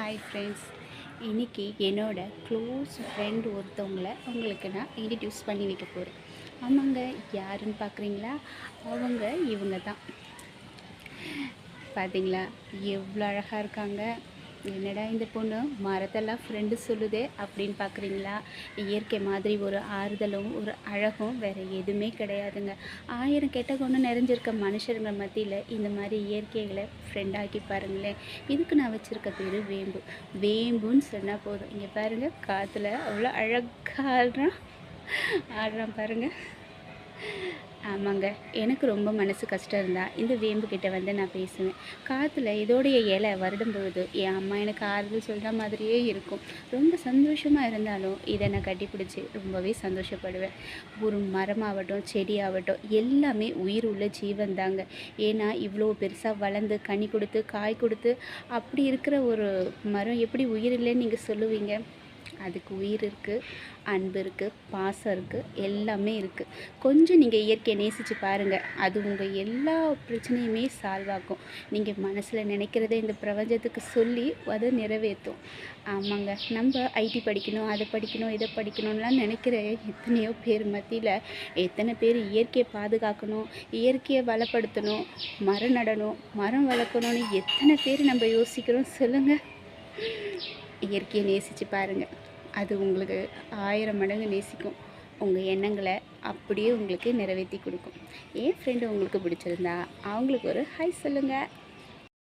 Hi friends, இன்றைக்கி என்னோட close friend ஒருத்தவங்கள உங்களுக்கு நான் இன்ட்ரடியூஸ் பண்ணி வைக்க போகிறேன். ஆமாங்க, யாருன்னு பார்க்குறீங்களா? இவங்க தான். பார்த்தீங்களா எவ்வளோ அழகாக இருக்காங்க. என்னடா இந்த பொண்ணு மரத்தெல்லாம் ஃப்ரெண்டு சொல்லுதே அப்படின்னு பார்க்குறீங்களா? இயற்கை மாதிரி ஒரு ஆறுதலும் ஒரு அழகும் வேறு எதுவுமே கிடையாதுங்க. 1000 கெட்ட குணம் நிறைஞ்சிருக்க மனுஷருங்க மத்தியில் இந்த மாதிரி இயற்கைகளை ஃப்ரெண்டாக்கி பாருங்களேன். இதுக்கு நான் வச்சுருக்க பேர் வேம்பு. வேம்புன்னு சொன்னால் போதும். இங்கே பாருங்கள், காற்றுல அவ்வளோ அழகாக ஆடுறான் பாருங்கள். ஆமாங்க, எனக்கு ரொம்ப மனசு கஷ்டம் இருந்தால் இந்த வேம்புக்கிட்ட வந்து நான் பேசுவேன். காற்றுல இதோடைய இலை வருடும் பொழுது என் அம்மா எனக்கு ஆறுதல் சொல்கிற மாதிரியே இருக்கும். ரொம்ப சந்தோஷமாக இருந்தாலும் இதை நான் கட்டிப்பிடிச்சி ரொம்பவே சந்தோஷப்படுவேன். ஒரு மரமாகட்டும் செடியாகட்டும் எல்லாமே உயிர் உள்ள ஜீவன் தாங்க. ஏன்னா இவ்வளோ பெருசாக வளர்ந்து கனி கொடுத்து காய் கொடுத்து அப்படி இருக்கிற ஒரு மரம் எப்படி உயிர் இல்லைன்னு நீங்கள் சொல்லுவீங்க? அதுக்கு உயிர் இருக்குது, அன்பு இருக்குது, பாசம் இருக்குது, எல்லாமே இருக்குது. கொஞ்சம் நீங்கள் இயற்கையை நேசித்து பாருங்கள். அது உங்கள் எல்லா பிரச்சனையுமே சால்வ் ஆகும். நீங்கள் மனசில் நினைக்கிறத இந்த பிரபஞ்சத்துக்கு சொல்லி அதை நிறைவேற்றும். ஆமாங்க, நம்ம ஐடி படிக்கணும், அதை படிக்கணும், இதை படிக்கணும்லாம் நினைக்கிற எத்தனையோ பேர் மத்தியில் எத்தனை பேர் இயற்கையை பாதுகாக்கணும், இயற்கையை வளப்படுத்தணும், மரம் நடணும், மரம் வளர்க்கணும்னு எத்தனை பேர் நம்ம யோசிக்கிறோம் சொல்லுங்கள். இயற்கையை நேசித்து பாருங்கள். அது உங்களுக்கு 1000 மடங்கு நேசிக்கும். உங்கள் எண்ணங்களை அப்படியே உங்களுக்கு நிறைவேற்றி கொடுக்கும். என் ஃப்ரெண்டு உங்களுக்கு பிடிச்சிருந்தா அவங்களுக்கு ஒரு ஹாய் சொல்லுங்கள்.